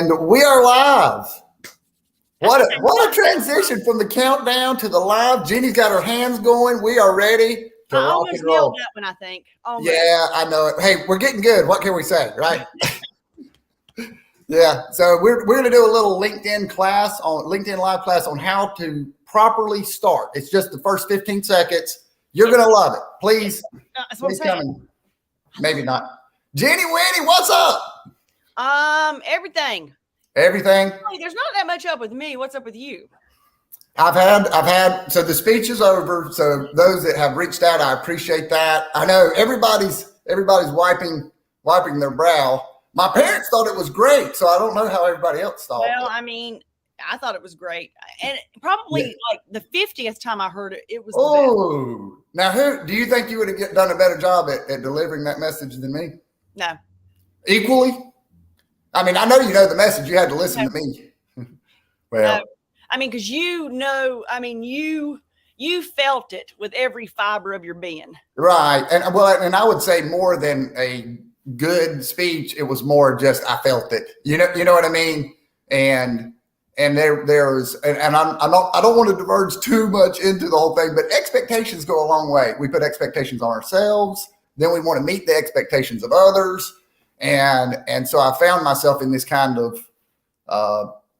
And we are live. What a transition from the countdown to the live. Jenny's got her hands going. We are ready to rock and roll. Nailed that one, I think. Almost. Yeah, I know it. Hey, we're getting good. What can we say, right? Yeah. So we're going to do a little LinkedIn live class on how to properly start. It's just the first 15 seconds. You're going to love it. Please. That's what I'm saying. Maybe not. Jenny, Winny, what's up? Everything. Everything. Hey, there's not that much up with me. What's up with you? I've had, so the speech is over. So those that have reached out, I appreciate that. I know everybody's wiping their brow. My parents thought it was great. So I don't know how everybody else thought. Well, I mean, I thought it was great. And probably like the 50th time I heard it, it was. Oh, now who do you think you would have done a better job at delivering that message than me? No. Equally? I mean, I know you know the message. You had to listen to me. Well, I mean, because you felt it with every fiber of your being. Right. And I would say more than a good speech, it was more just I felt it. You know what I mean? And I don't want to diverge too much into the whole thing, but expectations go a long way. We put expectations on ourselves, then we want to meet the expectations of others. And so I found myself in this kind of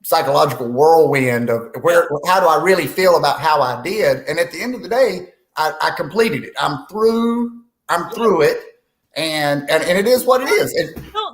psychological whirlwind of how do I really feel about how I did? And at the end of the day, I completed it. I'm through it. And it is what it is.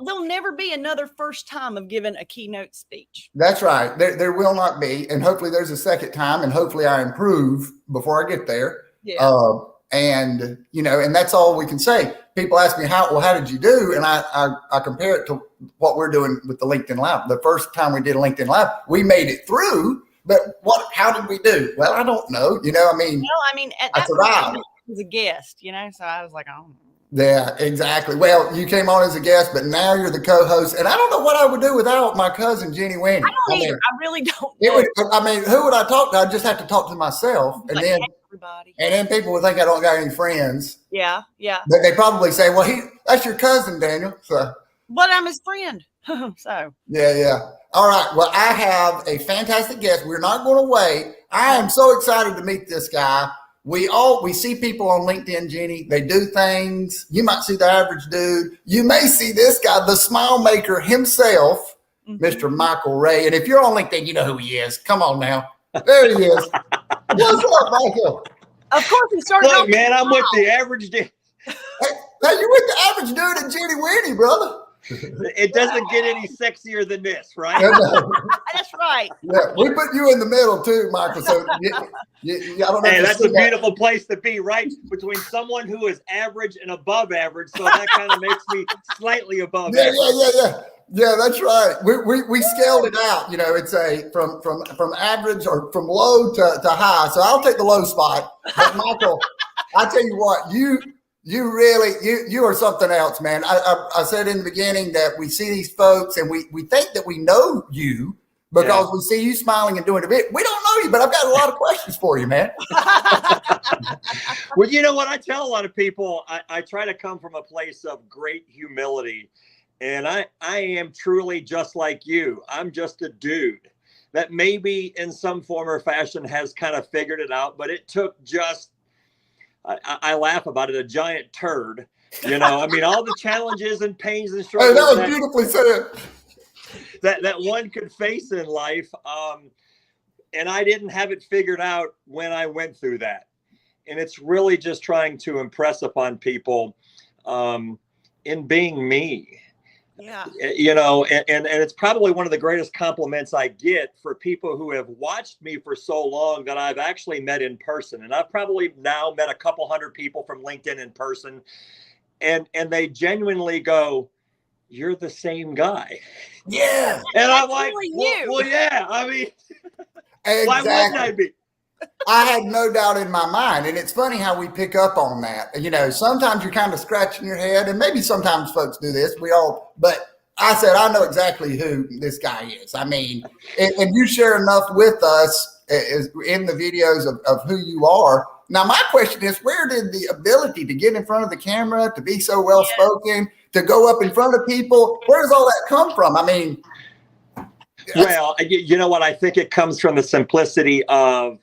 There'll never be another first time of giving a keynote speech. That's right. There will not be. And hopefully there's a second time, and hopefully I improve before I get there. Yeah. And that's all we can say. People ask me how did you do? And I compare it to what we're doing with the LinkedIn Live. The first time we did a LinkedIn Live, we made it through, but how did we do? Well, I don't know. At that point, I was a guest, so I was like, oh. Yeah, exactly. Well, you came on as a guest, but now you're the co-host, and I don't know what I would do without my cousin Jenny Winny. I don't either. I really don't. Who would I talk to? I just have to talk to myself, and then everybody. And then people would think I don't got any friends. Yeah. But they probably say, "Well, that's your cousin, Daniel." So, but I'm his friend. So. Yeah. All right. Well, I have a fantastic guest. We're not going to wait. I am so excited to meet this guy. We see people on LinkedIn, Jenny. They do things. You might see the average dude. You may see this guy, the smile maker himself, Mr. Michael Ray. And if you're on LinkedIn, you know who he is. Come on now. There he is. What's up, Michael? Of course, he started. Look, man, I'm with the average dude. Hey, you're with the average dude and Jenny Winny, brother. It doesn't get any sexier than this, right? That's right. Yeah, we put you in the middle too, Michael. So I don't know. Hey, that's a beautiful place to be, right? Between someone who is average and above average. So that kind of makes me slightly above average. Yeah, that's right. We scaled it out. It's a from average or from low to high. So I'll take the low spot. But Michael, I tell you what, you really are something else, man. I said in the beginning that we see these folks and we think that we know you because we see you smiling and doing a bit. We don't know you, but I've got a lot of questions for you, man. Well, you know what? I tell a lot of people, I try to come from a place of great humility. And I am truly just like you. I'm just a dude that maybe in some form or fashion has kind of figured it out, but it took just, I laugh about it, a giant turd. All the challenges and pains and struggles. Hey, that was beautifully said. That one could face in life. And I didn't have it figured out when I went through that. And it's really just trying to impress upon people in being me. Yeah. And it's probably one of the greatest compliments I get for people who have watched me for so long that I've actually met in person. And I've probably now met a couple hundred people from LinkedIn in person. And they genuinely go, "You're the same guy." Yeah. And I'm like, well, yeah. I mean, exactly. Why wouldn't I be? I had no doubt in my mind. And it's funny how we pick up on that. Sometimes you're kind of scratching your head, and maybe sometimes folks do this. But I said, I know exactly who this guy is. I mean, and you share enough with us in the videos of who you are. Now, my question is, where did the ability to get in front of the camera, to be so well-spoken, to go up in front of people, where does all that come from? I mean, Well, you know what? I think it comes from the simplicity of,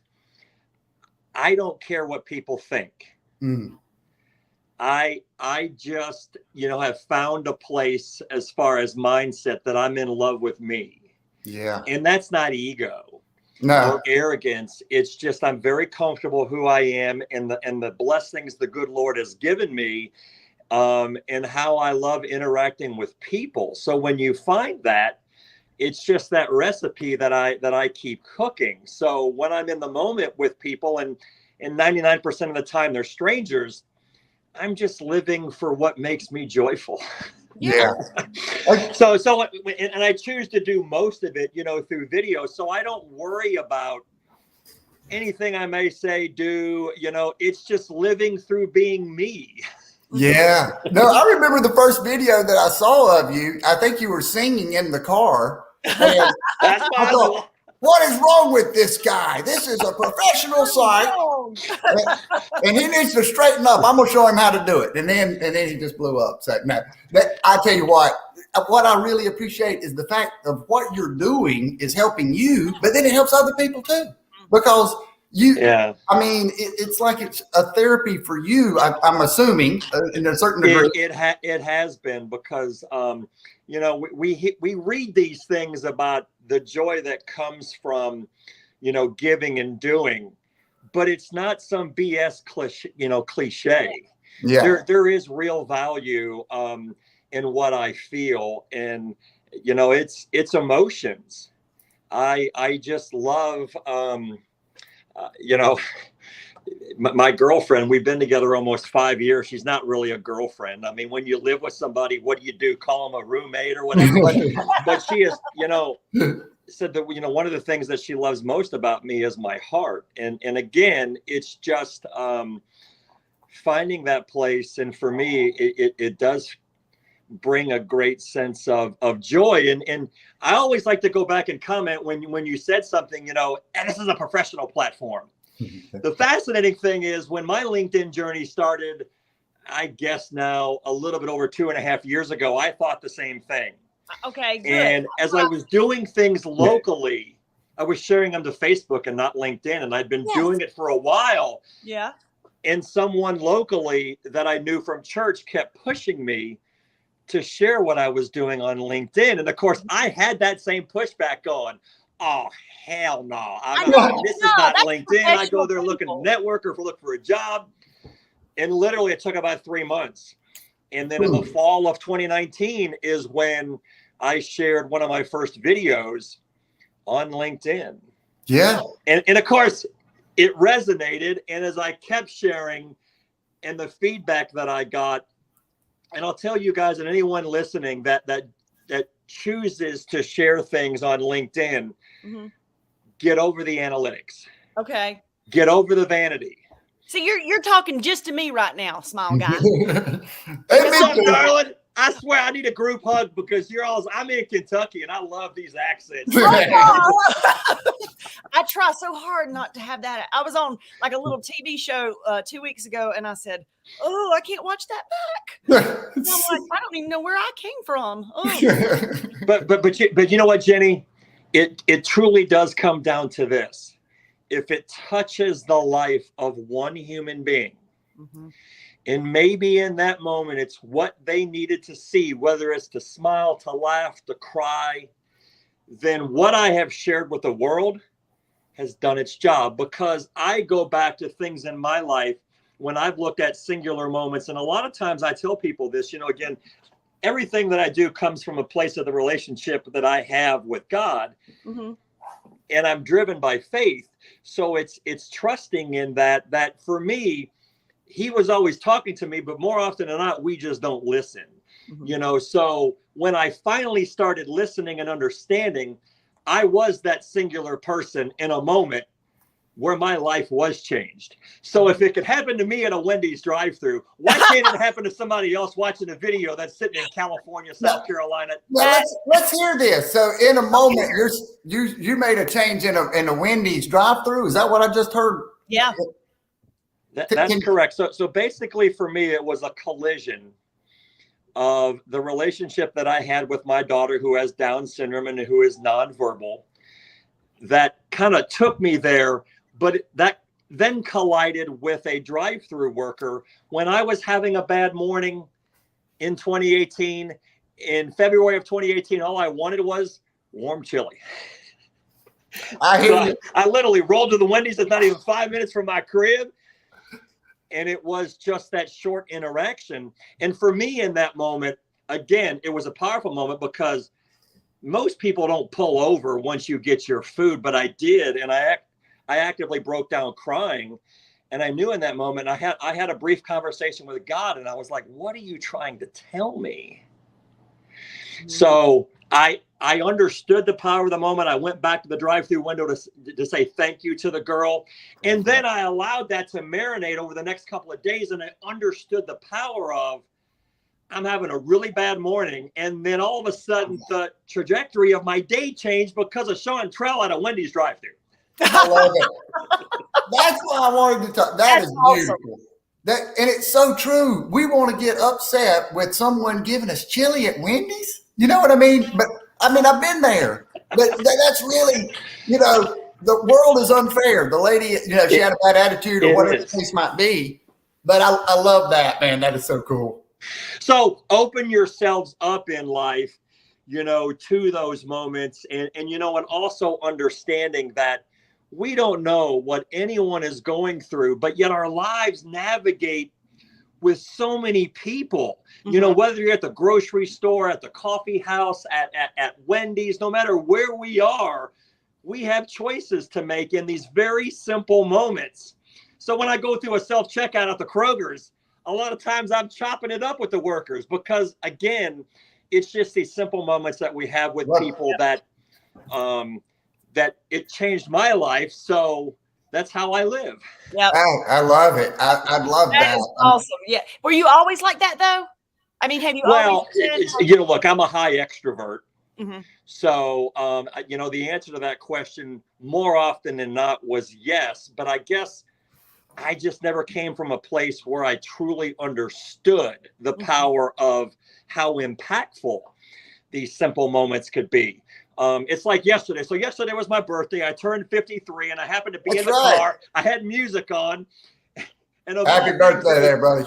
I don't care what people think. Mm. I just, have found a place as far as mindset that I'm in love with me. Yeah. And that's not ego No. or arrogance. It's just, I'm very comfortable who I am and the blessings the good Lord has given me, and how I love interacting with people. So when you find that, it's just that recipe that I keep cooking. So when I'm in the moment with people, and 99% of the time they're strangers, I'm just living for what makes me joyful. Yeah. So, and I choose to do most of it, through video. So I don't worry about anything I may say, do, it's just living through being me. Yeah. No, I remember the first video that I saw of you. I think you were singing in the car. And That's I thought, what is wrong with this guy? This is a professional site. And he needs to straighten up. I'm gonna show him how to do it. And then he just blew up. So no, I tell you what I really appreciate is the fact of what you're doing is helping you, but then it helps other people too. Because I mean, it's like it's a therapy for you. I'm assuming in a certain degree. It has been, because we read these things about the joy that comes from giving and doing, but it's not some BS cliche. Yeah. There is real value in what I feel, and it's emotions. I just love my girlfriend. We've been together almost 5 years. She's not really a girlfriend. I mean, when you live with somebody, what do? Call them a roommate or whatever. But she is, said that, one of the things that she loves most about me is my heart. And again, it's just finding that place. And for me, it does bring a great sense of joy. And I always like to go back and comment when you said something, and this is a professional platform. The fascinating thing is, when my LinkedIn journey started, I guess now a little bit over 2.5 years ago, I thought the same thing. Okay, good. And as I was doing things locally, I was sharing them to Facebook and not LinkedIn. And I'd been doing it for a while. Yeah. And someone locally that I knew from church kept pushing me to share what I was doing on LinkedIn. And of course, I had that same pushback going, oh, hell no. This is not LinkedIn. I go there looking to network or look for a job. And literally it took about 3 months. And then in the fall of 2019 is when I shared one of my first videos on LinkedIn. Yeah. And of course, it resonated. And as I kept sharing, and the feedback that I got, and I'll tell you guys and anyone listening that chooses to share things on LinkedIn, get over the analytics. Okay. Get over the vanity. See, you're talking just to me right now, smile guy. What's up, darling? I swear I need a group hug, because I'm in Kentucky and I love these accents. I try so hard not to have that. I was on like a little TV show 2 weeks ago, and I said, oh, I can't watch that back. And I'm like, I don't even know where I came from. But you know what, Jenny? It truly does come down to this. If it touches the life of one human being, and maybe in that moment, it's what they needed to see, whether it's to smile, to laugh, to cry, then what I have shared with the world has done its job. Because I go back to things in my life when I've looked at singular moments. And a lot of times I tell people this, again, everything that I do comes from a place of the relationship that I have with God. And I'm driven by faith. So it's trusting in that for me, he was always talking to me, but more often than not, we just don't listen. So when I finally started listening and understanding, I was that singular person in a moment where my life was changed. So if it could happen to me at a Wendy's drive-thru, why can't it happen to somebody else watching a video that's sitting in California, South Carolina? Well, let's hear this. So in a moment, you made a change in a Wendy's drive-thru. Is that what I just heard? Yeah. That's correct. So basically for me, it was a collision of the relationship that I had with my daughter who has Down syndrome and who is nonverbal that kind of took me there, but that then collided with a drive-through worker when I was having a bad morning in 2018. In February of 2018, all I wanted was warm chili. I literally rolled to the Wendy's that's not even 5 minutes from my crib. And it was just that short interaction. And for me in that moment, again, it was a powerful moment because most people don't pull over once you get your food, but I did. And I actively broke down crying. And I knew in that moment, I had a brief conversation with God, and I was like, what are you trying to tell me? Mm-hmm. So I understood the power of the moment. I went back to the drive-through window to say thank you to the girl. And then I allowed that to marinate over the next couple of days. And I understood the power of, I'm having a really bad morning. And then all of a sudden the trajectory of my day changed because of Sean Trell at a Wendy's drive-through. I love it. That's why I wanted to talk. That's awesome. Beautiful. And it's so true. We want to get upset with someone giving us chili at Wendy's. You know what I mean? But I mean, I've been there. But that's really, the world is unfair. The lady, she had a bad attitude or whatever the case might be. But I love that, man. That is so cool. So open yourselves up in life, to those moments. And also understanding that we don't know what anyone is going through, but yet our lives navigate with so many people, whether you're at the grocery store, at the coffee house, at Wendy's, no matter where we are, we have choices to make in these very simple moments. So when I go through a self-checkout at the Kroger's, a lot of times I'm chopping it up with the workers because, again, it's just these simple moments that we have with people that it changed my life. So that's how I live. Yep. I love it. I love that. That is awesome. Yeah. Were you always like that though? I mean, have you always look, I'm a high extrovert. Mm-hmm. So, the answer to that question more often than not was yes, but I guess I just never came from a place where I truly understood the power of how impactful these simple moments could be. It's like yesterday. So yesterday was my birthday. I turned 53 and I happened to be in the car. I had music on. And happy birthday there, buddy.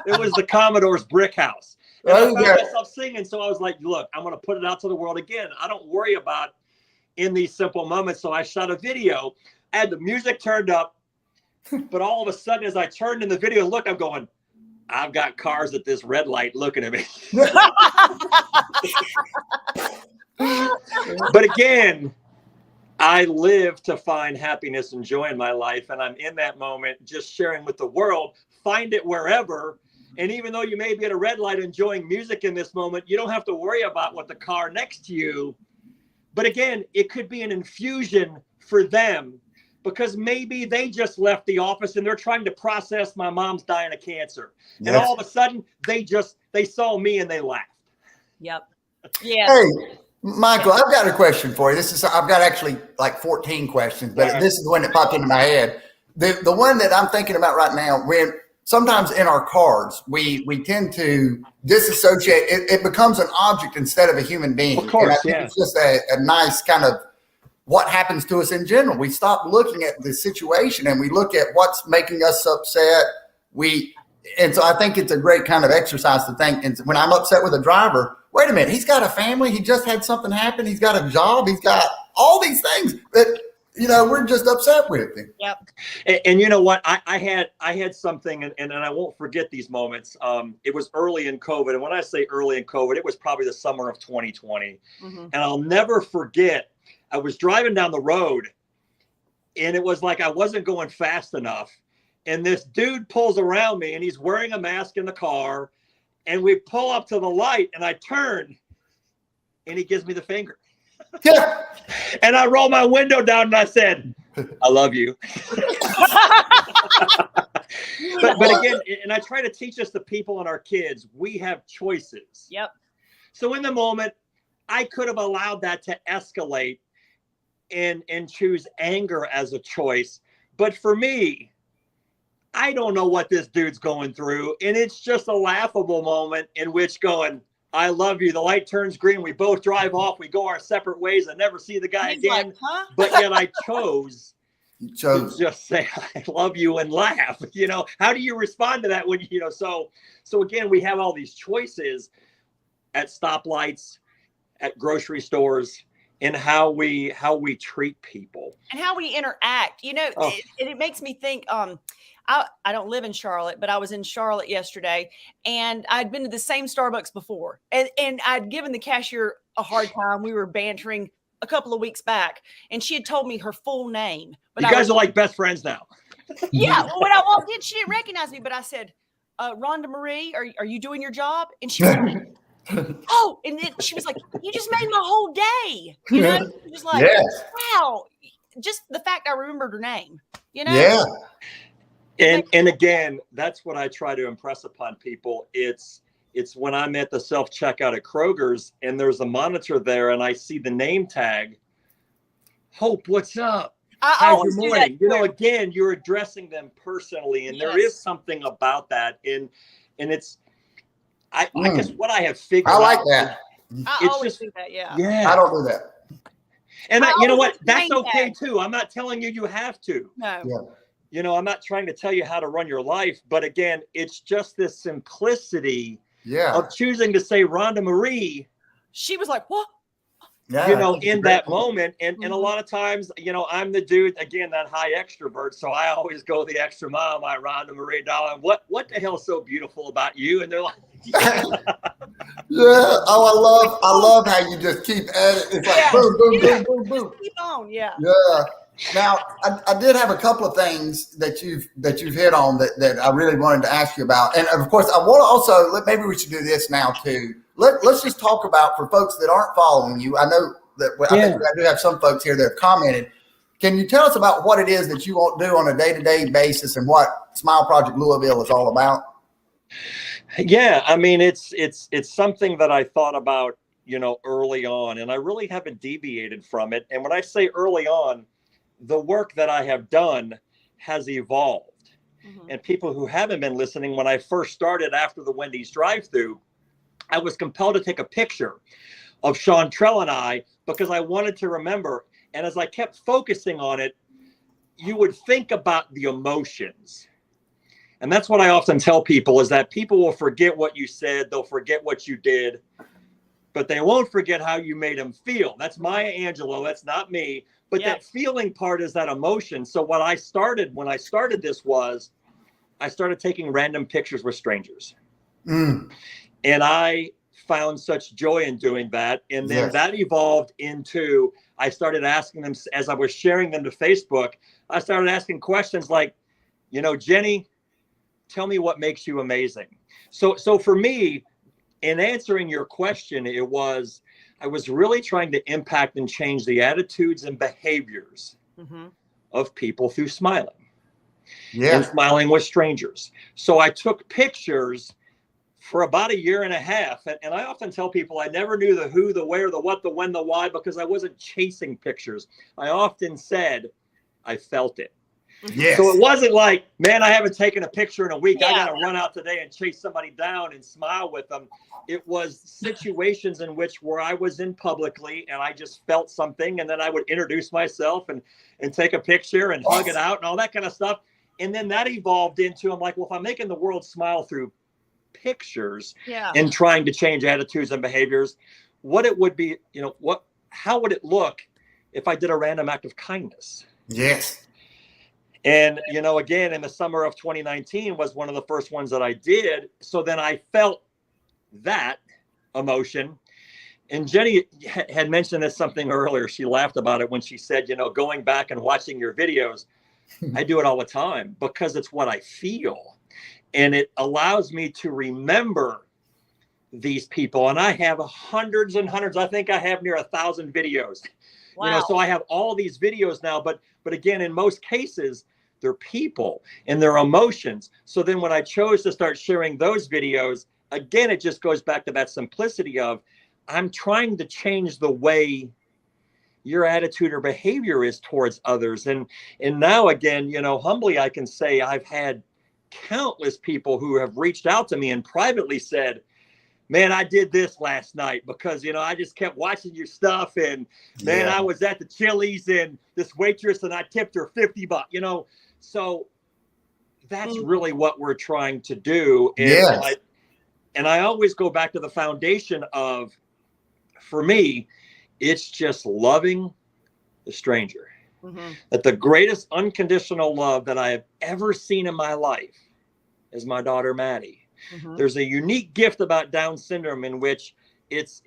It was the Commodore's Brick House. And I found myself singing. So I was like, look, I'm going to put it out to the world again. I don't worry about in these simple moments. So I shot a video. I had the music turned up. But all of a sudden, as I turned in the video, look, I'm going, I've got cars at this red light looking at me. But again, I live to find happiness and joy in my life. And I'm in that moment just sharing with the world, find it wherever. And even though you may be at a red light enjoying music in this moment, you don't have to worry about what the car next to you. But again, it could be an infusion for them because maybe they just left the office and they're trying to process my mom's dying of cancer. Yes. And all of a sudden they saw me and they laughed. Yep. Yeah. Hey, Michael, I've got a question for you. I've got actually like 14 questions, but this is the one that popped into my head. The one that I'm thinking about right now, when sometimes in our cars, we tend to disassociate. It becomes an object instead of a human being. Of course, and I think it's just a nice kind of what happens to us in general. We stop looking at the situation and we look at what's making us upset. And so I think it's a great kind of exercise to think. And when I'm upset with a driver, wait a minute, he's got a family. He just had something happen. He's got a job. He's got all these things that, we're just upset with him. Yep. And you know what? I had something, and I won't forget these moments. It was early in COVID. And when I say early in COVID, it was probably the summer of 2020. Mm-hmm. And I'll never forget, I was driving down the road and it was like I wasn't going fast enough. And this dude pulls around me and he's wearing a mask in the car. And we pull up to the light and I turn and he gives me the finger. Yeah. And I roll my window down and I said, I love you. but again, and I try to teach us, the people and our kids, we have choices. Yep. So in the moment, I could have allowed that to escalate and choose anger as a choice. But for me, I don't know what this dude's going through. And it's just a laughable moment in which going, I love you. The light turns green. We both drive off. We go our separate ways and never see the guy He's again. like, huh? But yet I chose You to chose. just say, I love you and laugh. You know, how do you respond to that when, you know, so again, we have all these choices at stoplights, at grocery stores, in how we treat people And how we interact. You know, it makes me think, I don't live in Charlotte, but I was in Charlotte yesterday, and I'd been to the same Starbucks before, and I'd given the cashier a hard time. We were bantering a couple of weeks back, and she had told me her full name. But you guys are like best friends now. yeah. Well, when I walked in, she didn't recognize me, but I said, Rhonda Marie, are you doing your job? And she was like, oh, and then she was like, you just made my whole day. You know, just like, Yes. wow, just the fact I remembered her name, you know? Yeah. And again, that's what I try to impress upon people. It's when I'm at the self-checkout at Kroger's and there's a monitor there and I see the name tag, Hope, what's up? I How's always your do morning? that You know, too. again, you're addressing them personally. And there Yes. is something about that. And it's, I guess what I have figured I like out that. I it's always just- do that, yeah. Yeah. I don't do that. And I you know always what? That's name okay tag. too. I'm not telling you have to. No. Yeah. You know, I'm not trying to tell you how to run your life, but again, it's just this simplicity Yeah. of choosing to say Rhonda Marie, She was like, what? Yeah. you know, That's a in great that point. moment. And a Mhm. lot of times, you know, I'm the dude, again, that high extrovert. So I always go the extra mile, my Rhonda Marie, darling. What the hell's so beautiful about you? And they're like, Yeah. Oh, I love how you just keep at it. It's like Yeah. boom, boom, Yeah. boom, boom, boom. Keep on, yeah. Yeah. Now, I did have a couple of things that you've hit on that I really wanted to ask you about, and of course, I want to also maybe we should do this now too. Let's just talk about for folks that aren't following you. I know that I think I do have some folks here that have commented. Can you tell us about what it is that you want to do on a day-to-day basis and what Smile Project Louisville is all about? yeah, I mean, it's something that I thought about, you know, early on, and I really haven't deviated from it. And when I say early on, the work that I have done has evolved. Mhm. And people who haven't been listening, when I first started after the Wendy's drive-through, I was compelled to take a picture of Chantrell and I because I wanted to remember. And as I kept focusing on it, you would think about the emotions. And that's what I often tell people is that people will forget what you said. They'll forget what you did, but they won't forget how you made them feel. That's Maya Angelou. That's not me. But Yeah. that feeling part is that emotion. So what I started when I started this was I started taking random pictures with strangers. Mm. And I found such joy in doing that. And then Yes. that evolved into, I started asking them as I was sharing them to Facebook, I started asking questions like, you know, Jenny, tell me what makes you amazing. So for me, in answering your question, I was really trying to impact and change the attitudes and behaviors Mhm. of people through smiling and Yeah. smiling with strangers. So I took pictures for about a year and a half. And I often tell people I never knew the who, the where, the what, the when, the why, because I wasn't chasing pictures. I often said I felt it. Yes. So it wasn't like, man, I haven't taken a picture in a week. I Yeah. got to run out today and chase somebody down and smile with them. It was situations in which where I was in publicly and I just felt something. And then I would introduce myself and take a picture and hug it out and all that kind of stuff. And then that evolved into, I'm like, well, if I'm making the world smile through pictures Yeah. and trying to change attitudes and behaviors, what it would be, you know, how would it look if I did a random act of kindness? Yes. And, you know, again, in the summer of 2019 was one of the first ones that I did. So then I felt that emotion. And Jenny had mentioned this something earlier. She laughed about it when she said, you know, going back and watching your videos, I do it all the time because it's what I feel. And it allows me to remember these people. And I have hundreds and hundreds. I think I have near 1,000 videos. Wow. You know, so I have all these videos now, but again, in most cases, they're people and their emotions. So then when I chose to start sharing those videos, again, it just goes back to that simplicity of I'm trying to change the way your attitude or behavior is towards others. And now again, you know, humbly, I can say I've had countless people who have reached out to me and privately said, man, I did this last night because, I just kept watching your stuff. And man, I was at the Chili's and this waitress and I tipped her $50, So that's really what we're trying to do. And I always go back to the foundation of, for me, it's just loving the stranger. That the greatest unconditional love that I have ever seen in my life is my daughter, Maddie. There's a unique gift about Down syndrome in which it's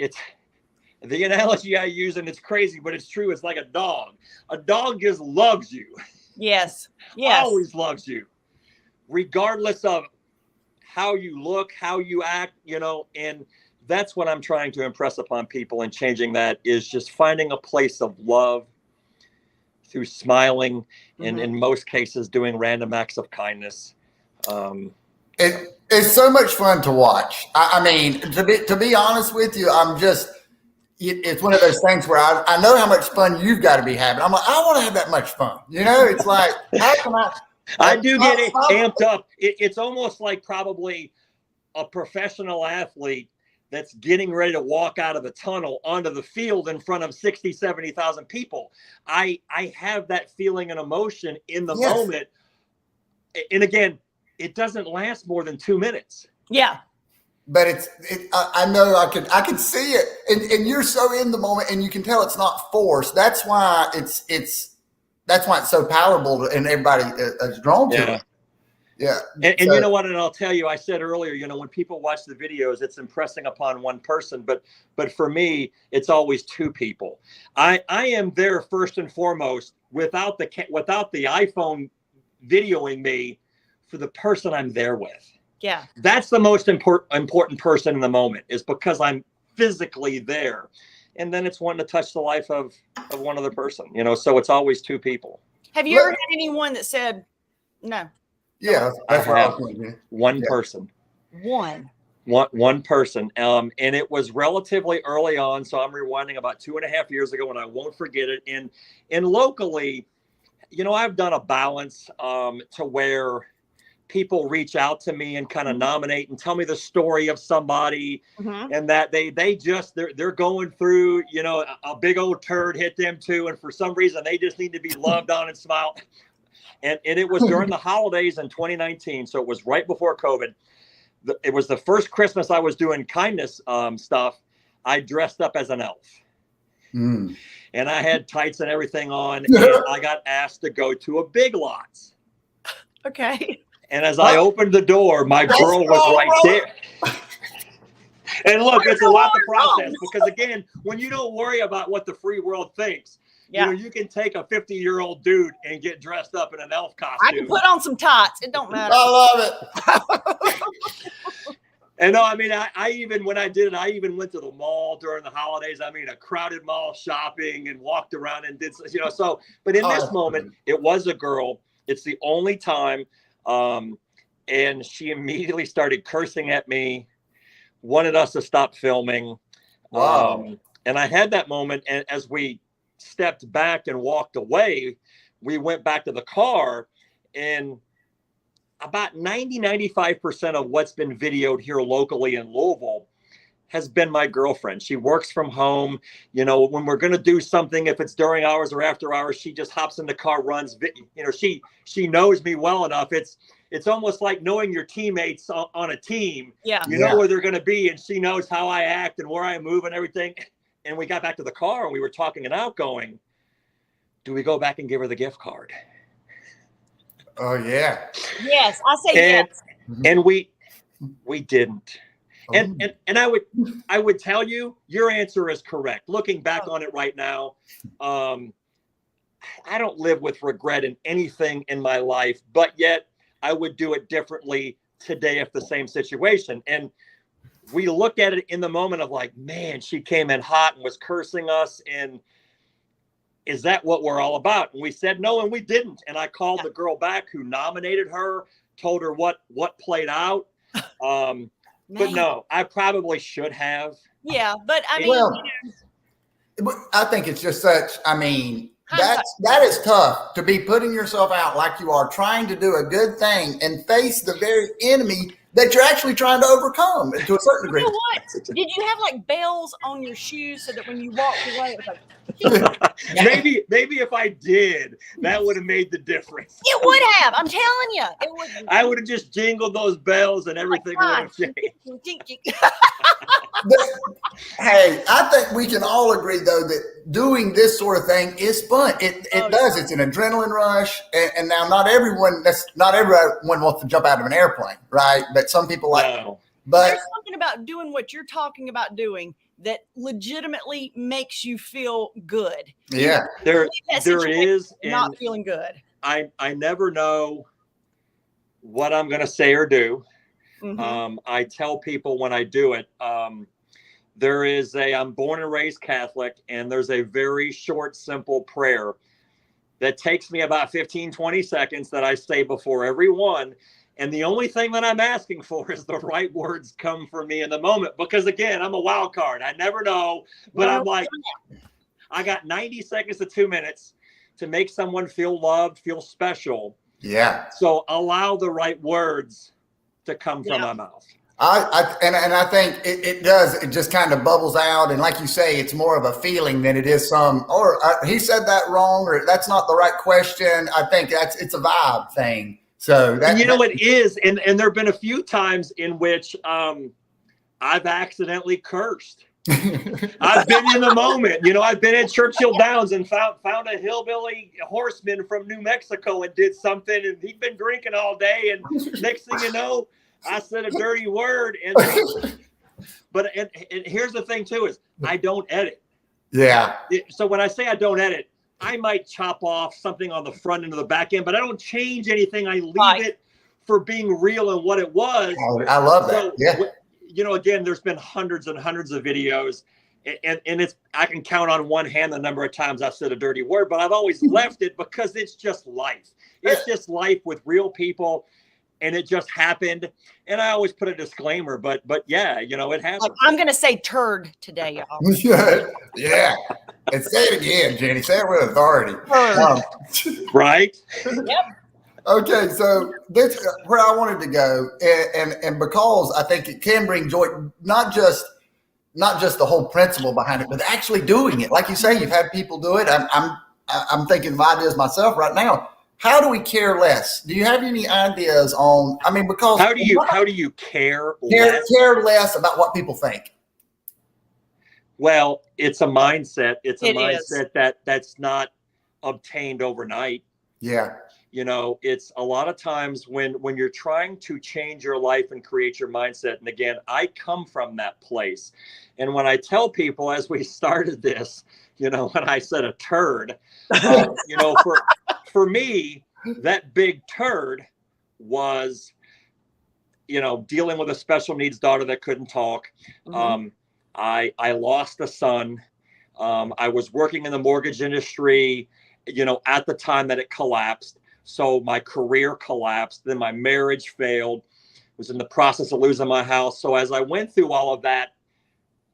the analogy I use, and it's crazy, but it's true. It's like a dog. A dog just loves you. Yes. Always loves you, regardless of how you look, how you act, and that's what I'm trying to impress upon people, and changing that is just finding a place of love through smiling and in most cases doing random acts of kindness. It's so much fun to watch. I mean, to be honest with you, it's one of those things where I know how much fun you've got to be having. I'm like, I want to have that much fun. It's like, how can I do get it amped up. It's almost like probably a professional athlete that's getting ready to walk out of the tunnel onto the field in front of 60, 70,000 people. I have that feeling and emotion in the moment. And again, it doesn't last more than 2 minutes. Yeah. But I know I could see it. And you're so in the moment and you can tell it's not forced. That's why it's so powerful and everybody is drawn to it. Yeah. And so, you know what? And I'll tell you, I said earlier, when people watch the videos, it's impressing upon one person, but for me, it's always two people. I am there first and foremost without the iPhone videoing me for the person I'm there with. Yeah. That's the most important person in the moment, is because I'm physically there. And then it's wanting to touch the life of one other person, so it's always two people. Have you ever had anyone that said no? Yeah, that's what I was thinking. One person. One person. And it was relatively early on. So I'm rewinding about 2.5 years ago, and I won't forget it. And locally, I've done a balance to where people reach out to me and kind of nominate and tell me the story of somebody, and that they're going through, a big old turd hit them too. And for some reason, they just need to be loved on and smiled. And it was during the holidays in 2019. So it was right before COVID. It was the first Christmas I was doing kindness stuff. I dressed up as an elf. And I had tights and everything on. And I got asked to go to a Big Lots. Okay. And as I opened the door, my girl was right there. And look, it's a lot to process, because again, when you don't worry about what the free world thinks, you can take a 50-year-old dude and get dressed up in an elf costume. I can put on some tots. It don't matter. I love it. And no, I mean, I even, when I did it, I even went to the mall during the holidays. I mean, a crowded mall shopping and walked around and did, so, but in this moment, it was a girl. It's the only time. And she immediately started cursing at me, wanted us to stop filming. Wow. And I had that moment, and as we stepped back and walked away, we went back to the car, and about 95% of what's been videoed here locally in Louisville has been my girlfriend. She works from home. When we're going to do something, if it's during hours or after hours, she just hops in the car, runs. She knows me well enough. It's almost like knowing your teammates on a team. Yeah. You know where they're going to be, and she knows how I act and where I move and everything. And we got back to the car and we were talking it out, going, do we go back and give her the gift card? Oh yeah. Yes, I say yes. And we didn't. And I would tell you, your answer is correct. Looking back on it right now, I don't live with regret in anything in my life, but yet I would do it differently today if the same situation. And we look at it in the moment of like, man, she came in hot and was cursing us. And is that what we're all about? And we said no, and we didn't. And I called the girl back who nominated her, told her what played out. But no, I probably should have. Yeah, but I mean, I think it's just such, That is tough, to be putting yourself out like you are, trying to do a good thing and face the very enemy that you're actually trying to overcome to a certain degree. You know what? Did you have like bells on your shoes so that when you walked away, it was like, maybe if I did, that would have made the difference. it would have. I'm telling you, it would. I would have just jingled those bells and everything would have changed. Hey, I think we can all agree though that doing this sort of thing is fun. It does. It's an adrenaline rush, and now not everyone wants to jump out of an airplane, right? But some people like. No. But there's something about doing what you're talking about doing that legitimately makes you feel good. Yeah, there is not feeling good. I never know what I'm going to say or do. Mm-hmm. I tell people when I do it, I'm born and raised Catholic, and there's a very short, simple prayer that takes me about 15, 20 seconds that I say before every one. And the only thing that I'm asking for is the right words come from me in the moment. Because again, I'm a wild card. I never know, but I'm like, I got 90 seconds to 2 minutes to make someone feel loved, feel special. Yeah. So allow the right words to come from my mouth. I think it does. It just kind of bubbles out, and like you say, it's more of a feeling than it is he said that wrong, or that's not the right question. I think it's a vibe thing. So it is, and there have been a few times in which I've accidentally cursed. I've been in the moment. I've been at Churchill Downs and found a hillbilly horseman from New Mexico and did something, and he'd been drinking all day, and next thing you know, I said a dirty word. But here's the thing too, is I don't edit. Yeah. So when I say I don't edit, I might chop off something on the front end or the back end, but I don't change anything. I leave it for being real and what it was. Oh, I love that. So, yeah. Again, there's been hundreds and hundreds of videos, and I can count on one hand the number of times I've said a dirty word, but I've always left it because it's just life. It's just life with real people. And it just happened. And I always put a disclaimer, but yeah, it happens. Like, I'm going to say turd today, y'all. Yeah. And say it again, Jenny. Say it with authority. Right? Yep. Okay, so this where I wanted to go, and because I think it can bring joy, not just the whole principle behind it, but actually doing it. Like you say, you've had people do it. I'm thinking of ideas myself right now. How do we care less? Do you have any ideas on? I mean, because how do you care less about what people think? Well, it's a mindset. It's a mindset that's not obtained overnight. Yeah. It's a lot of times when you're trying to change your life and create your mindset. And again, I come from that place. And when I tell people, as we started this, when I said a turd, for me, that big turd was, dealing with a special needs daughter that couldn't talk. Mm-hmm. I lost a son. I was working in the mortgage industry, at the time that it collapsed. So my career collapsed. Then my marriage failed. Was in the process of losing my house. So as I went through all of that,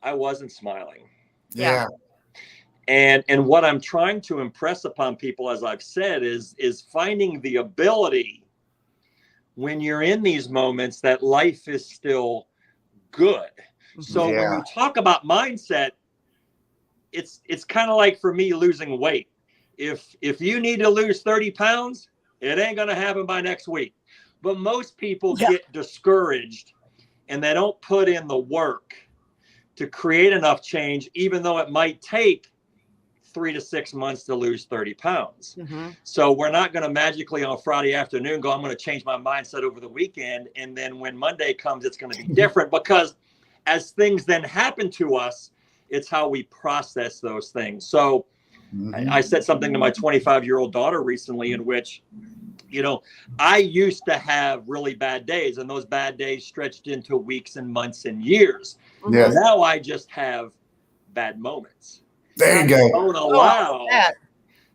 I wasn't smiling. Yeah. And what I'm trying to impress upon people, as I've said, is finding the ability when you're in these moments that life is still good. So when you talk about mindset, it's kind of like for me losing weight. If you need to lose 30 pounds, it ain't going to happen by next week. But most people get discouraged and they don't put in the work to create enough change, even though it might take 3 to 6 months to lose 30 pounds. Mm-hmm. So we're not going to magically on Friday afternoon go, I'm going to change my mindset over the weekend. And then when Monday comes, it's going to be different, because as things then happen to us, it's how we process those things. So I said something to my 25-year-old daughter recently in which, I used to have really bad days, and those bad days stretched into weeks and months and years. Yes. Now I just have bad moments. There you go. Don't allow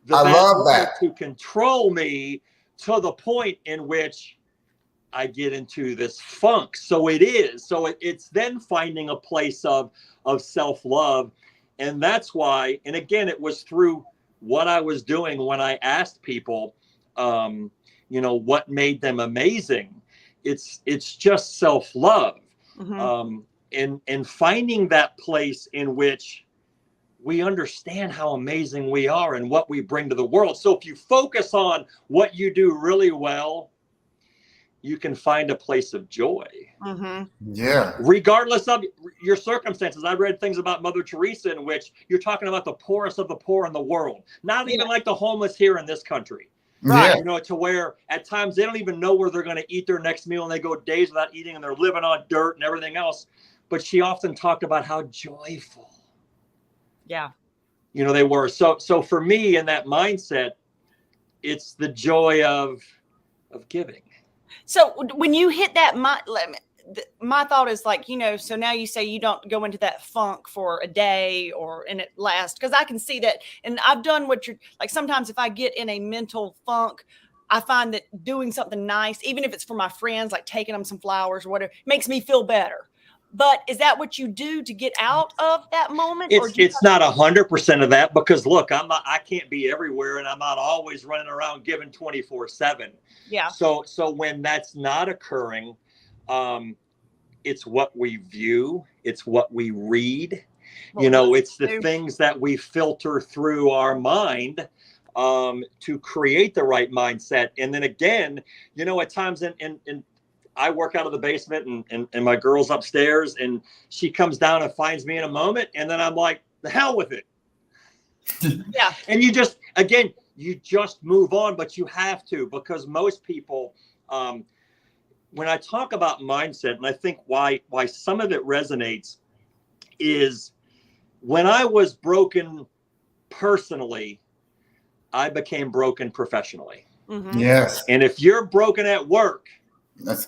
the I bad love moment that. to control me to the point in which I get into this funk. So it's then finding a place of self-love. And that's why, and again, it was through what I was doing when I asked people, what made them amazing. It's just self-love. And finding that place in which we understand how amazing we are and what we bring to the world. So if you focus on what you do really well, you can find a place of joy. Yeah. Regardless of your circumstances. I read things about Mother Teresa in which you're talking about the poorest of the poor in the world, not even like the homeless here in this country. Right. To where at times they don't even know where they're going to eat their next meal, and they go days without eating, and they're living on dirt and everything else. But she often talked about how joyful they were. So for me, in that mindset, it's the joy of giving. So when you hit that, my thought is like, so now you say you don't go into that funk for a day and it lasts, because I can see that. And I've done what you're like. Sometimes if I get in a mental funk, I find that doing something nice, even if it's for my friends, like taking them some flowers or whatever, makes me feel better. But is that what you do to get out of that moment? It's not 100% of that, because look, I can't be everywhere, and I'm not always running around giving 24/7. Yeah. So when that's not occurring, it's what we view, it's what we read, it's the things that we filter through our mind to create the right mindset. And then again, at times in I work out of the basement and my girl's upstairs, and she comes down and finds me in a moment, and then I'm like, the hell with it. Yeah. And you just move on, but you have to, because most people, when I talk about mindset, and I think why some of it resonates, is when I was broken personally, I became broken professionally. Yes. And if you're broken at work,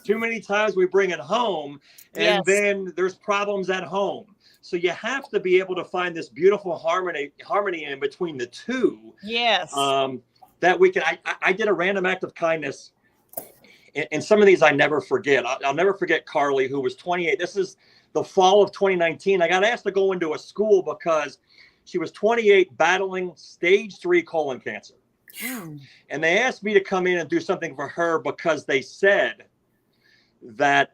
too many times we bring it home, and then there's problems at home. So you have to be able to find this beautiful harmony in between the two. Yes. That we can. I did a random act of kindness, and some of these I never forget. I'll never forget Carly, who was 28. This is the fall of 2019. I got asked to go into a school because she was 28, battling stage 3 colon cancer. And they asked me to come in and do something for her, because they said that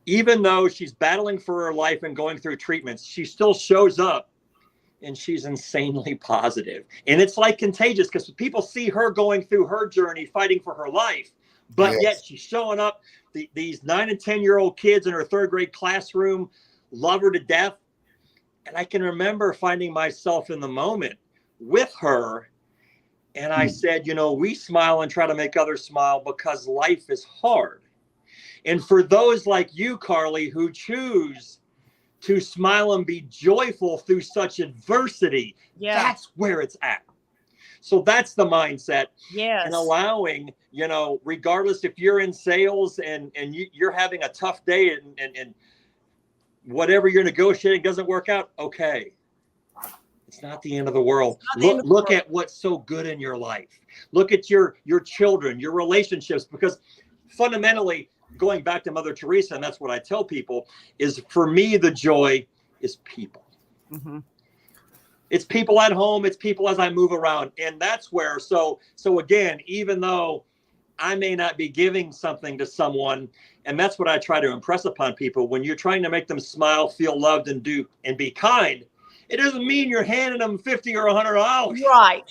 even though she's battling for her life and going through treatments, she still shows up and she's insanely positive. And it's like contagious, because people see her going through her journey, fighting for her life, but yet she's showing up. These 9 and 10-year-old kids in her 3rd grade classroom love her to death. And I can remember finding myself in the moment with her. And I said, we smile and try to make others smile because life is hard. And for those like you, Carly, who choose to smile and be joyful through such adversity, that's where it's at. So that's the mindset. Yes. And allowing, regardless if you're in sales and you're having a tough day and whatever you're negotiating doesn't work out, okay. It's not the end of the world. Look at what's so good in your life. Look at your children, your relationships, because fundamentally, going back to Mother Teresa, and that's what I tell people, is for me, the joy is people. It's people at home. It's people as I move around. And that's where, so again, even though I may not be giving something to someone, and that's what I try to impress upon people, when you're trying to make them smile, feel loved, and be kind, it doesn't mean you're handing them $50 or $100. Right.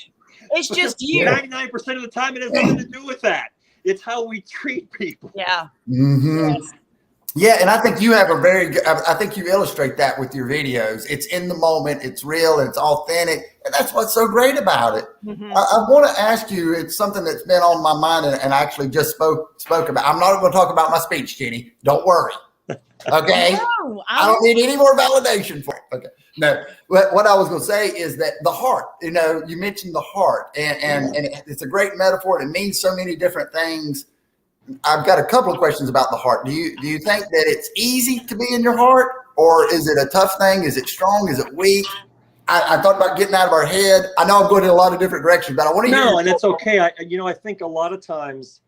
It's just you. 99% of the time, it has nothing to do with that. It's how we treat people. Yeah. Yes. Yeah. And I think you have I think you illustrate that with your videos. It's in the moment, it's real, and it's authentic. And that's what's so great about it. I want to ask you, it's something that's been on my mind, and I actually just spoke about. I'm not going to talk about my speech, Jenny. Don't worry. Okay. No, I don't need any more validation for it. Okay. No, what I was going to say is that the heart, you mentioned the heart, and it's a great metaphor. It means so many different things. I've got a couple of questions about the heart. Do you think that it's easy to be in your heart, or is it a tough thing? Is it strong? Is it weak? I thought about getting out of our head. I know I'm going in a lot of different directions, but I want to hear. No, and it's okay. I think a lot of times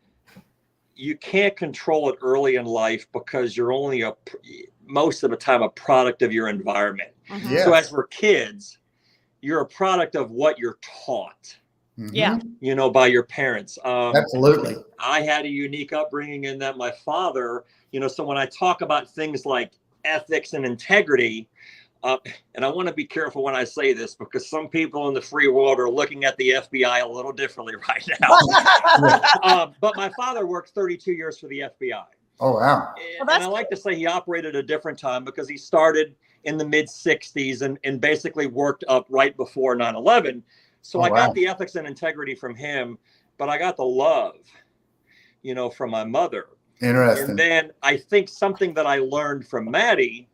you can't control it early in life, because you're only most of the time a product of your environment. Yes. So as we're kids, you're a product of what you're taught. Yeah. You know, by your parents. Absolutely. I had a unique upbringing in that my father, you know, so when I talk about things like ethics and integrity, and I want to be careful when I say this because some people in the free world are looking at the FBI a little differently right now. But my father worked 32 years for the FBI. Oh, wow. And I like to say he operated a different time because he started in the mid 60s and basically worked up right before 9/11. So I got the ethics and integrity from him, but I got the love, you know, from my mother. Interesting. And then I think something that I learned from Maddie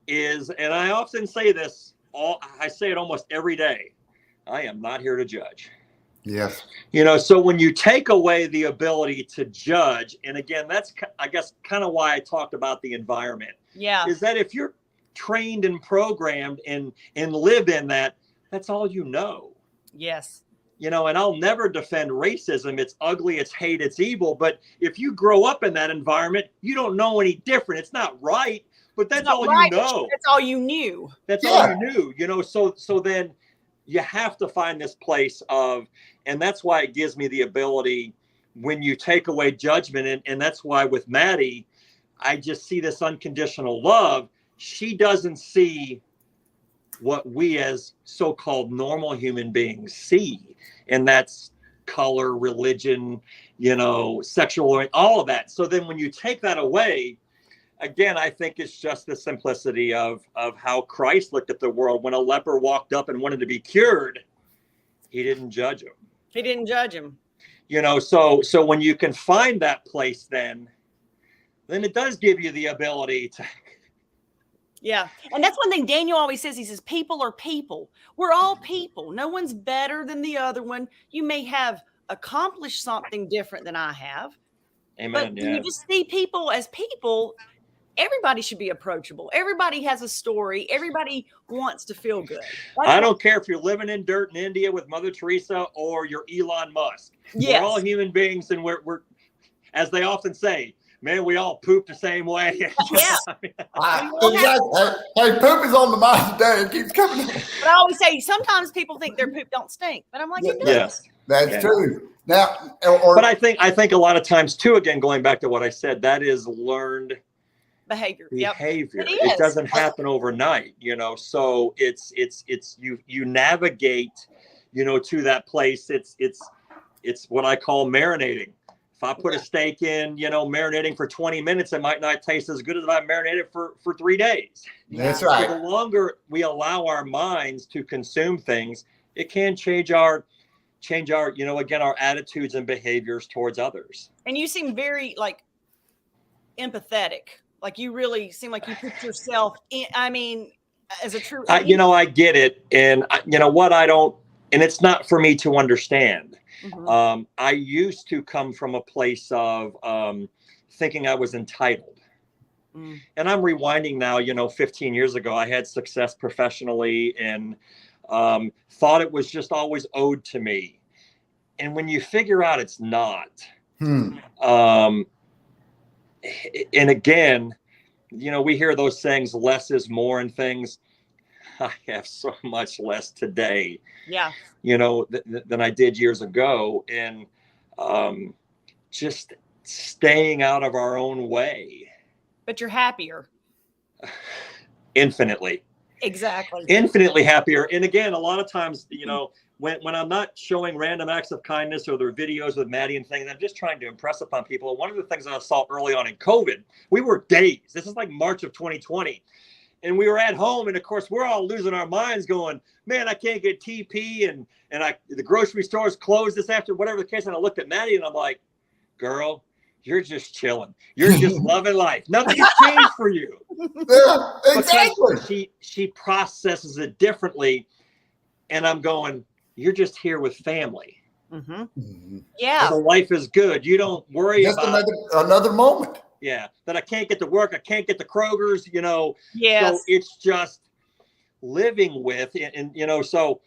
is, and I often say this, I say it almost every day, I am not here to judge. Yes. You know, so when you take away the ability to judge, and again, that's, I guess, kind of why I talked about the environment. Yeah. Is that if you're trained and programmed and live in that, that's all you know. Yes. You know, and I'll never defend racism. It's ugly, it's hate, it's evil. But if you grow up in that environment, you don't know any different. It's not right, but that's all you know. That's all you knew. That's all you knew, you know. So then you have to find this place of, and that's why it gives me the ability when you take away judgment. And that's why with Maddie, I just see this unconditional love. She doesn't see what we as so-called normal human beings see. And that's color, religion, you know, sexual, all of that. So then when you take that away, again, I think it's just the simplicity of how Christ looked at the world. When a leper walked up and wanted to be cured, he didn't judge him. He didn't judge him. You know, so when you can find that place, then it does give you the ability to. Yeah. And that's one thing Daniel always says. He says, people are people. We're all people. No one's better than the other one. You may have accomplished something different than I have. Amen. But when you just see people as people, everybody should be approachable. Everybody has a story. Everybody wants to feel good. I don't care if you're living in dirt in India with Mother Teresa or you're Elon Musk. Yes. We're all human beings, and we're, as they often say, man, we all poop the same way. Yeah. Exactly. Hey, poop is on the mind today. It keeps coming. But I always say, sometimes people think their poop don't stink. But I'm like, it does. Yes. That's true. Now, but I think a lot of times too, again, going back to what I said, that is learned behavior. It doesn't happen overnight, you know. So it's you navigate, you know, to that place. It's what I call marinating. If I put a steak in, you know, marinating for 20 minutes, it might not taste as good as if I marinated for 3 days. That's right. So the longer we allow our minds to consume things, it can change our, you know, again, our attitudes and behaviors towards others. And you seem very empathetic. Like you really seem like you put yourself in, I mean, as a true, you know, I get it. And you know what, and it's not for me to understand. Mm-hmm. I used to come from a place of thinking I was entitled. Mm. And I'm rewinding now, you know, 15 years ago, I had success professionally and thought it was just always owed to me. And when you figure out it's not, and again, you know, we hear those sayings, less is more and things. I have so much less today, you know, than I did years ago. And just staying out of our own way. But you're happier. Infinitely. Exactly. Infinitely happier. And again, a lot of times, you know, when I'm not showing random acts of kindness or their videos with Maddie and things, I'm just trying to impress upon people. One of the things I saw early on in COVID, we were dazed. This is like March of 2020. And we were at home, and of course, we're all losing our minds going, man, I can't get TP, and the grocery store's closed this after, whatever the case. And I looked at Maddie, and I'm like, girl, you're just chilling. You're just loving life. Nothing has changed for you. Yeah, exactly. Because she processes it differently. And I'm going, you're just here with family. Mm-hmm. Mm-hmm. Yeah. So life is good. You don't worry just about another moment. Yeah, that I can't get to work. I can't get to Kroger's, you know. Yes. So it's just living with, and you know, so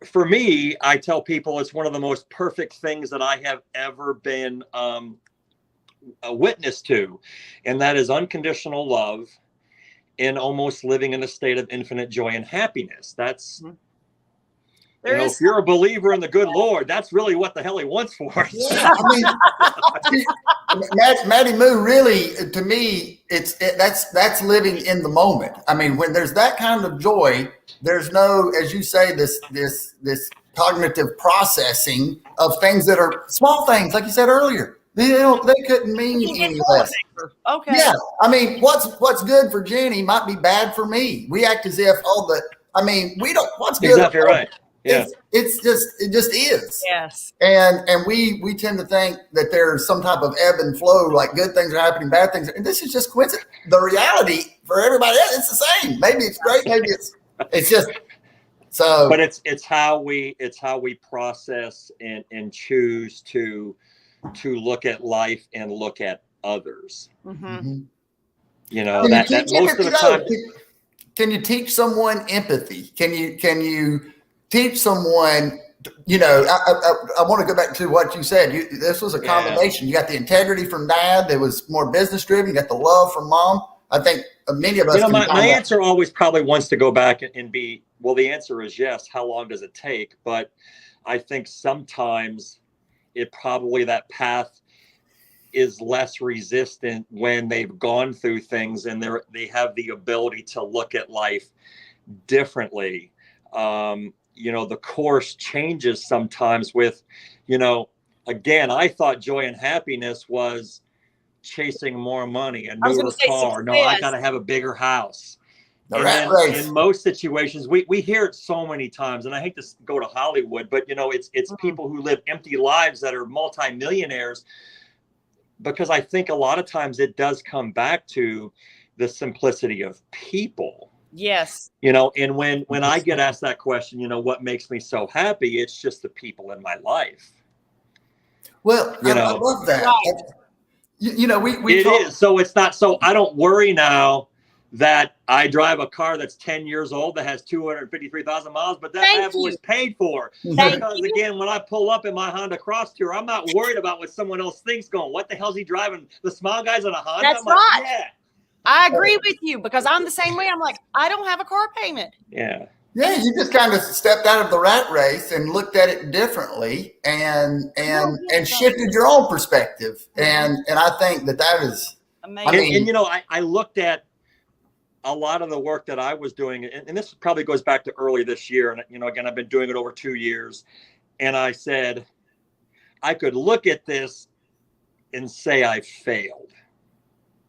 for me, I tell people it's one of the most perfect things that I have ever been a witness to. And that is unconditional love and almost living in a state of infinite joy and happiness. That's, if you're a believer in the good Lord, that's really what the hell he wants for us. Yeah, I mean, Matty Moo, really, to me, that's living in the moment. I mean, when there's that kind of joy, there's no, as you say, this cognitive processing of things that are small things, like you said earlier. They couldn't mean any less. Okay. Yeah, I mean, what's good for Jenny might be bad for me. We act as if we don't. What's good? Exactly right. Yeah. It just is. Yes. And we tend to think that there's some type of ebb and flow, like good things are happening, bad things, and this is just coincidence. The reality for everybody else, it's the same. Maybe it's great, maybe it's just so. But it's how we process and choose to look at life and look at others. Mm-hmm. You know, that most of the time. Can you teach someone empathy? Can you teach someone, I want to go back to what you said. This was a combination. You got the integrity from dad that was more business driven. You got the love from mom. I think many of us. My answer always probably wants to go back and be, well, the answer is yes. How long does it take? But I think sometimes that path is less resistant when they've gone through things and they have the ability to look at life differently. The course changes sometimes with, again, I thought joy and happiness was chasing more money, a newer car. No, I got to have a bigger house. And then in most situations, we hear it so many times, and I hate to go to Hollywood, but it's people who live empty lives that are multimillionaires, because I think a lot of times it does come back to the simplicity of people. Yes. And when I get asked that question, what makes me so happy? It's just the people in my life. Well, I love that. Right. We is. So it's not, so I don't worry now that I drive a car that's 10 years old that has 253,000 miles, but that bad boy's paid for. Because again, when I pull up in my Honda Cross Tour, I'm not worried about what someone else thinks going, what the hell's he driving? The small guy's on a Honda? That's right. Yeah. I agree with you, because I'm the same way. I'm like, I don't have a car payment. Yeah. Yeah, you just kind of stepped out of the rat race and looked at it differently and shifted your own perspective. And I think that is amazing. I looked at a lot of the work that I was doing, and this probably goes back to early this year. And, again, I've been doing it over 2 years. And I said, I could look at this and say I failed.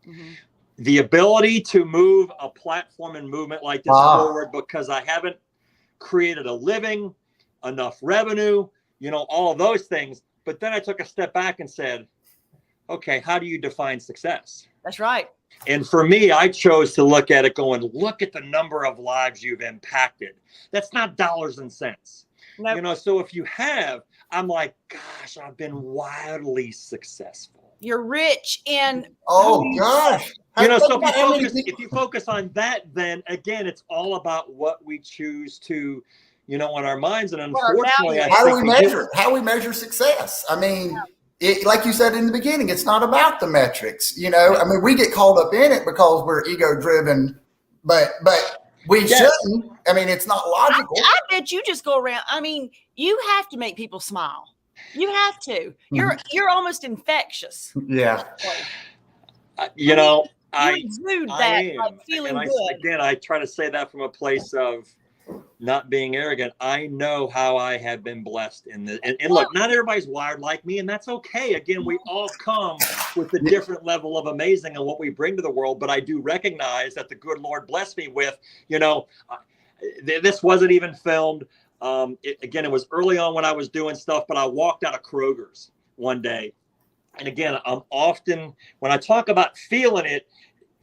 Mm-hmm. The ability to move a platform and movement like this forward, because I haven't created a living, enough revenue, all of those things. But then I took a step back and said, okay, how do you define success? That's right. And for me, I chose to look at it going, look at the number of lives you've impacted. That's not dollars and cents. Nope. So if you have, I'm like, gosh, I've been wildly successful. You're rich in. Oh gosh. So if you focus on that, then again, it's all about what we choose to, in our minds. And unfortunately, how do we measure success? I mean, like you said in the beginning, it's not about the metrics. I mean, we get caught up in it because we're ego driven, but we shouldn't. I mean, it's not logical. I bet you just go around. I mean, you have to make people smile. You have to. You're almost infectious. Yeah. You exude that, like feeling good. Again, I try to say that from a place of not being arrogant. I know how I have been blessed in this. And look, not everybody's wired like me, and that's okay. Again, we all come with a different level of amazing and what we bring to the world. But I do recognize that the good Lord blessed me with, this wasn't even filmed. It was early on when I was doing stuff, but I walked out of Kroger's one day. And again, I'm often, when I talk about feeling it,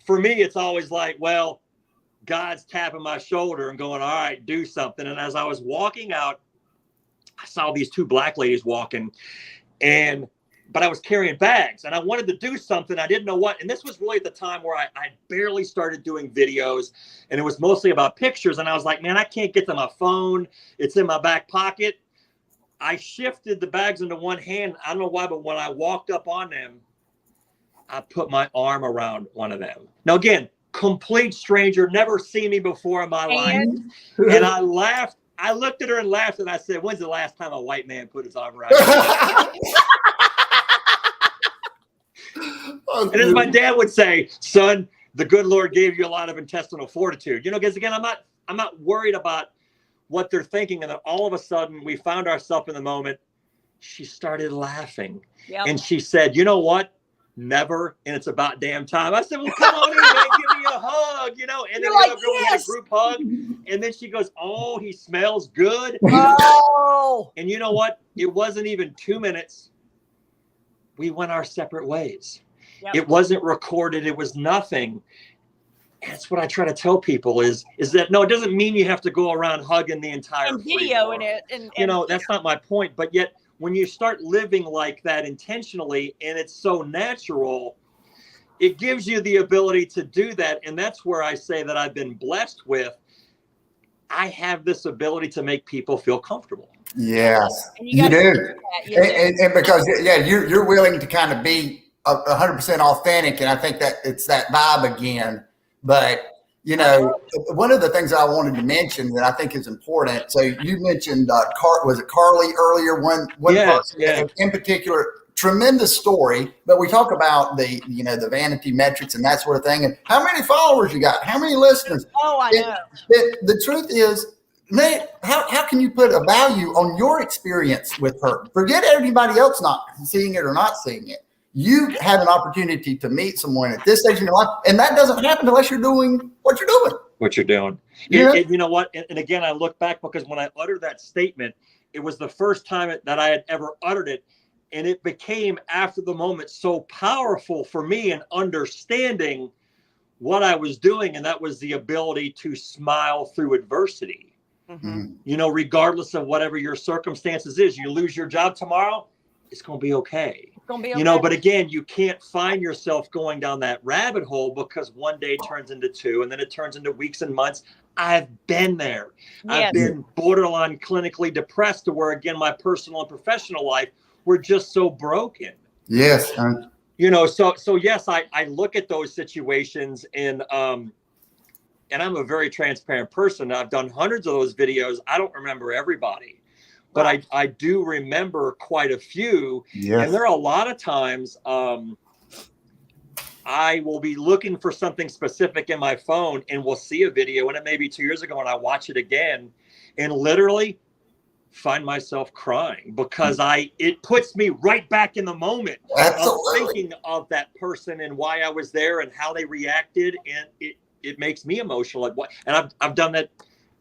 for me, it's always like, well, God's tapping my shoulder and going, all right, do something. And as I was walking out, I saw these 2 black ladies walking, but I was carrying bags and I wanted to do something. I didn't know what. And this was really at the time where I barely started doing videos, and it was mostly about pictures. And I was like, man, I can't get to my phone. It's in my back pocket. I shifted the bags into one hand. I don't know why, but when I walked up on them, I put my arm around one of them. Now, again, complete stranger, never seen me before in my life. And I laughed. I looked at her and laughed, and I said, when's the last time a white man put his arm around you? And as my dad would say, son, the good Lord gave you a lot of intestinal fortitude. You know, because again, I'm not worried about what they're thinking. And then all of a sudden we found ourselves in the moment. She started laughing. Yep. And she said, you know what? Never. And it's about damn time. I said, well, come on in, man, give me a hug, you know. And then like, we had a group hug. And then she goes, oh, he smells good. Oh. And you know what? It wasn't even 2 minutes. We went our separate ways. Yep. It wasn't recorded. It was nothing. And that's what I try to tell people is that, no, it doesn't mean you have to go around hugging the entire and video in it. And you know, that's not my point. But yet, when you start living like that intentionally and it's so natural, it gives you the ability to do that. And that's where I say that I've been blessed with. I have this ability to make people feel comfortable. Yes, you do. And because, yeah, you're willing to kind of be 100% authentic. And I think that it's that vibe again. But, you know, one of the things I wanted to mention that I think is important. So you mentioned, was it Carly earlier? One person in particular, tremendous story. But we talk about the vanity metrics and that sort of thing. And how many followers you got? How many listeners? Oh, I know. The truth is, man, how can you put a value on your experience with her? Forget everybody else not seeing it or not seeing it. You had an opportunity to meet someone at this stage in your life, and that doesn't happen unless you're doing what you're doing. Yeah. You know what? And again, I look back because when I uttered that statement, it was the first time that I had ever uttered it. And it became, after the moment, so powerful for me in understanding what I was doing. And that was the ability to smile through adversity. Mm-hmm. You know, regardless of whatever your circumstances is, you lose your job tomorrow, it's going to be okay. You know, but again, you can't find yourself going down that rabbit hole because one day turns into two and then it turns into weeks and months. I've been there. Yes. I've been borderline clinically depressed to where, again, my personal and professional life were just so broken. Yes. You know, so yes, I look at those situations and I'm a very transparent person. I've done hundreds of those videos. I don't remember everybody. But I do remember quite a few. Yes. And there are a lot of times I will be looking for something specific in my phone and will see a video, and it may be 2 years ago, and I watch it again and literally find myself crying because it puts me right back in the moment. Absolutely. Of thinking of that person and why I was there and how they reacted, and it makes me emotional. And I've done that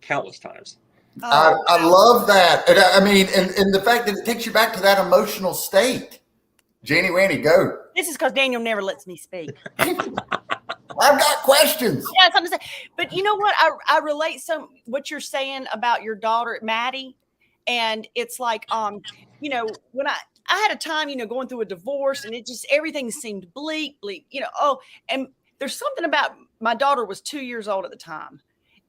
countless times. I love that. And I mean, and the fact that it takes you back to that emotional state. Jeannie, Winny, go. This is because Daniel never lets me speak. I've got questions. Yes, I'm saying. But you know what? I relate what you're saying about your daughter, Maddie. And it's like, you know, when I had a time, you know, going through a divorce and it just, everything seemed bleak, you know, and there's something about, my daughter was 2 years old at the time.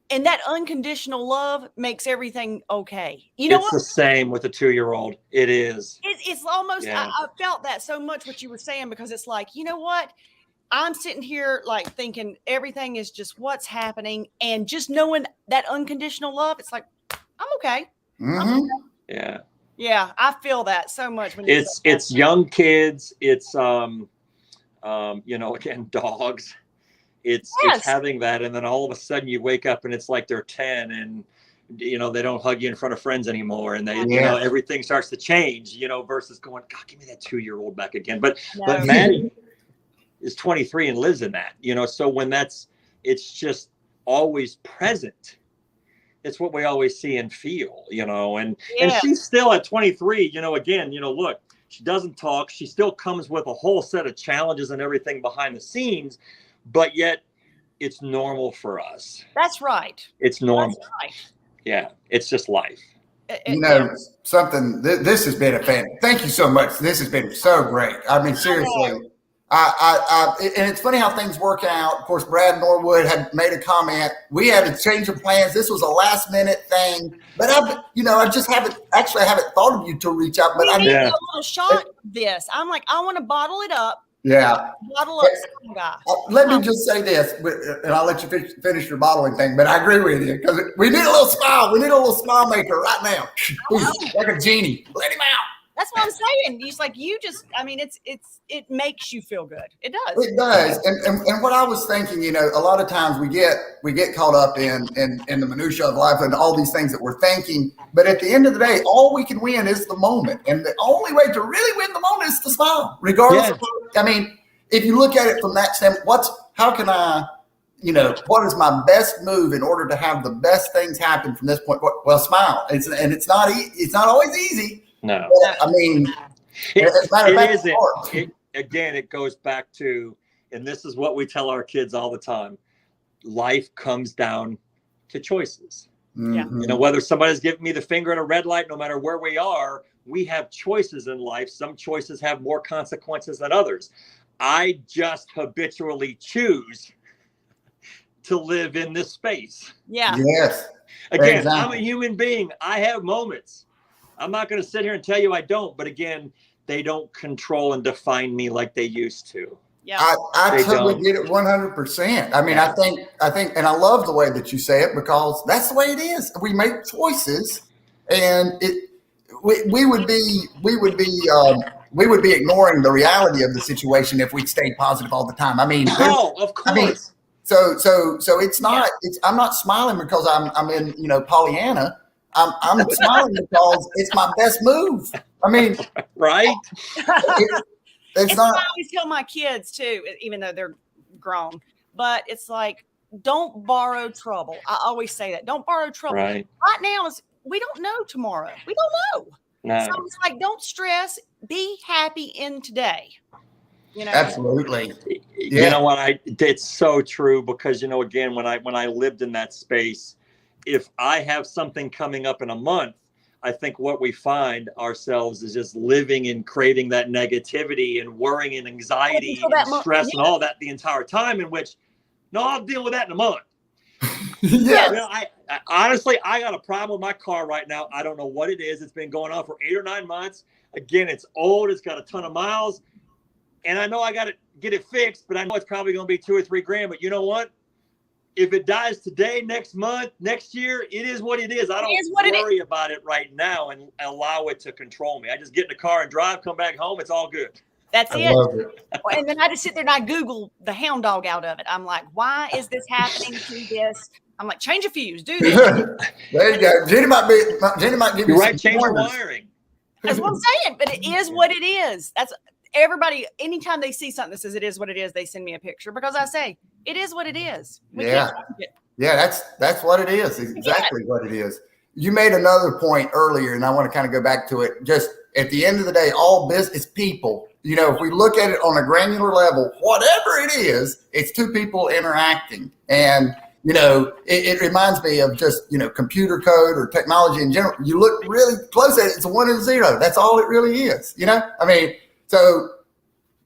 And that unconditional love makes everything okay. You know, it's the same with a 2-year-old. It is. It's almost, I felt that so much what you were saying, because it's like, you know what? I'm sitting here like thinking everything is just what's happening. And just knowing that unconditional love, it's like, I'm okay. Mm-hmm. I'm okay. Yeah. Yeah. I feel that so much. When it's young kids. It's, you know, again, dogs. It's having that, and then all of a sudden you wake up and it's like they're 10, and you know they don't hug you in front of friends anymore, and they you know everything starts to change. You know, versus going, God, give me that 2-year-old back again. But Maddie is 23 and lives in that. You know, so when it's just always present. It's what we always see and feel. You know, and she's still at 23. You know, again, you know, look, she doesn't talk. She still comes with a whole set of challenges and everything behind the scenes. But yet it's normal for us. That's right. It's normal. That's right. Yeah. It's just life. You know, something, this has been a fan. Thank you so much. This has been so great. I mean, seriously, and it's funny how things work out. Of course, Brad Norwood had made a comment. We had to change of plans. This was a last minute thing, but I just haven't thought of you to reach out, but a little shot of this. I'm like, I want to bottle it up. Yeah. Bottle up smile guy. Let me just say this, and I'll let you finish your bottling thing, but I agree with you because we need a little smile. We need a little smile maker right now. Like a genie. Let him out. That's what I'm saying. He's like, I mean, it makes you feel good. It does. It does. And what I was thinking, a lot of times we get caught up in the minutia of life and all these things that we're thinking. But at the end of the day, all we can win is the moment. And the only way to really win the moment is to smile, regardless of, I mean, if you look at it from that standpoint, what is my best move in order to have the best things happen from this point? Well, smile. It's not always easy. No, I mean, it isn't. Again, it goes back to, and this is what we tell our kids all the time. Life comes down to choices. Mm-hmm. Whether somebody's giving me the finger at a red light, no matter where we are, we have choices in life. Some choices have more consequences than others. I just habitually choose to live in this space. Yeah. Yes. Again, exactly. I'm a human being. I have moments. I'm not going to sit here and tell you I don't, but again, they don't control and define me like they used to. Yeah. I totally get it 100%. I mean, I think, and I love the way that you say it because that's the way it is. We make choices, and we would be ignoring the reality of the situation if we stayed positive all the time. I mean, of course. I mean, so it's not. I'm not smiling because I'm in Pollyanna. I'm smiling because it's my best move. I mean, right? It's not. I always tell my kids too, even though they're grown. But it's like, don't borrow trouble. I always say that. Don't borrow trouble. Right now, we don't know tomorrow. We don't know. No. So it's like, don't stress. Be happy in today. Absolutely. Yeah. You know what? It's so true because again, when I lived in that space. If I have something coming up in a month, I think what we find ourselves is just living and craving that negativity and worrying and anxiety and stress and all that the entire time, in which, no, I'll deal with that in a month. Yeah. I honestly, I got a problem with my car right now. I don't know what it is. It's been going on for 8 or 9 months. Again, it's old. It's got a ton of miles. And I know I got to get it fixed, but I know it's probably going to be $2 or $3 grand. But you know what? If it dies today, next month, next year, it is what it is. I don't worry about it right now and allow it to control me. I just get in the car and drive, come back home. It's all good. That's it. And then I just sit there and I Google the hound dog out of it. I'm like, why is this happening to this? I'm like, change a fuse, do this. There you go. Jenny might give you change your wiring. That's what I'm saying. But it is what it is. That's everybody. Anytime they see something that says it is what it is, they send me a picture because I say it is what it is. Yeah, that's what it is. Exactly what it is. You made another point earlier, and I want to kind of go back to it. Just at the end of the day, all business people. If we look at it on a granular level, whatever it is, it's two people interacting. And it reminds me of just computer code or technology in general. You look really close at it; it's a 1 and a 0. That's all it really is. I mean, so.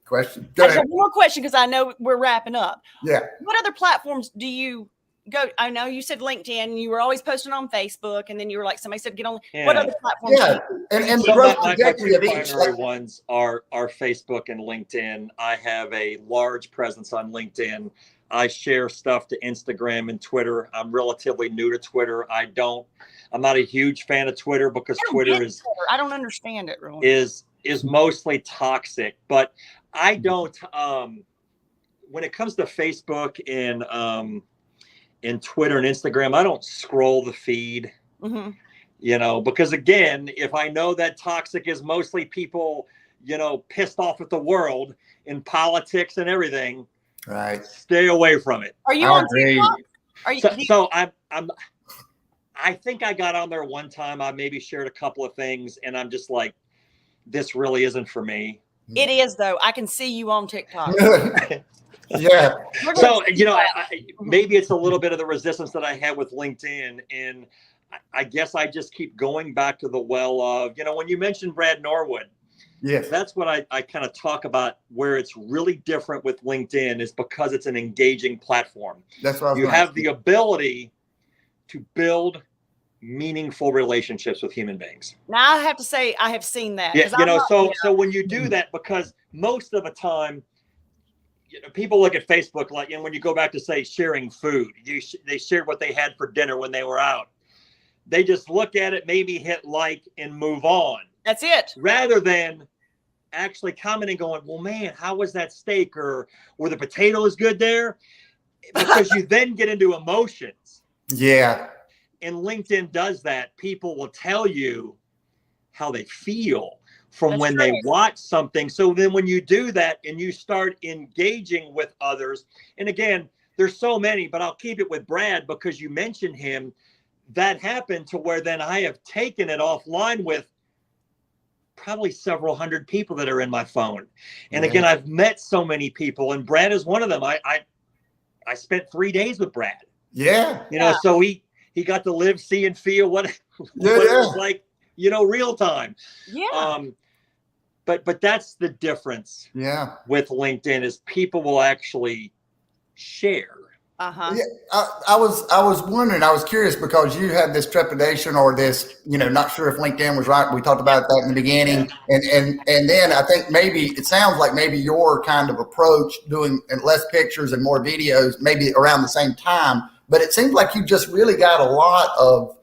Question. Go ahead. One more question because I know we're wrapping up. Yeah. What other platforms do you go? I know you said LinkedIn. You were always posting on Facebook, and then you were like, somebody said, get on. Yeah. What other platforms? Yeah, and the growth trajectory of each. Primary ones are Facebook and LinkedIn. I have a large presence on LinkedIn. I share stuff to Instagram and Twitter. I'm relatively new to Twitter. I'm not a huge fan of Twitter because Twitter is. I don't understand it really. Is mostly toxic, but I don't. When it comes to Facebook and Twitter and Instagram, I don't scroll the feed. Mm-hmm. Because again, if I know that toxic is mostly people, pissed off at the world in politics and everything, right? Stay away from it. Are you on TikTok? Are you? So I'm. I think I got on there one time. I maybe shared a couple of things, and I'm just like, this really isn't for me. It is though. I can see you on TikTok. Yeah. So, maybe it's a little bit of the resistance that I had with LinkedIn. And I guess I just keep going back to the well of, when you mentioned Brad Norwood, yes, that's what I kind of talk about where it's really different with LinkedIn is because it's an engaging platform. That's what you have the ability to build meaningful relationships with human beings. Now I have to say I have seen that. Yeah, so when you do that, because most of the time people look at Facebook like, and when you go back to say sharing food, they shared what they had for dinner when they were out. They just look at it, maybe hit like and move on. That's it. Rather than actually commenting, going, well, man, how was that steak? Or were the potatoes good there? Because you then get into emotions. Yeah. And LinkedIn does that. People will tell you how they feel from when they watch something. So then when you do that and you start engaging with others, and again, there's so many, but I'll keep it with Brad because you mentioned him. That happened to where then I have taken it offline with probably several hundred people that are in my phone. And again, I've met so many people, and Brad is one of them. I spent 3 days with Brad. Yeah. You know, so he got to live, see, and feel what it was like, you know, real time. Yeah. But that's the difference. Yeah. With LinkedIn is people will actually share. Uh-huh. Yeah, I was wondering, I was curious because you had this trepidation or this, you know, not sure if LinkedIn was right. We talked about that in the beginning. And then I think maybe it sounds like maybe your kind of approach doing less pictures and more videos, maybe around the same time. But it seems like you just really got a lot of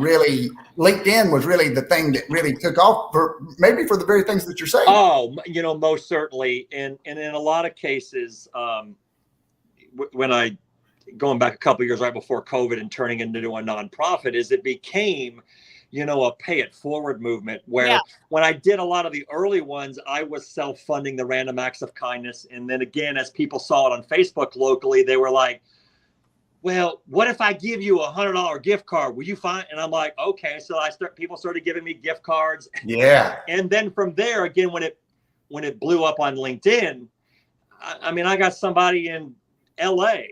really, LinkedIn was really the thing that really took off for the very things that you're saying. Oh, you know, most certainly. And in a lot of cases, when I, going back a couple of years right before COVID and turning into a nonprofit, is it became, you know, a pay it forward movement where when I did a lot of the early ones, I was self-funding the random acts of kindness. And then again, as people saw it on Facebook locally, they were like, well, what if I give you $100 gift card? Will you find? And I'm like, okay. So people started giving me gift cards. Yeah. And then from there, again, when it blew up on LinkedIn, I mean, I got somebody in LA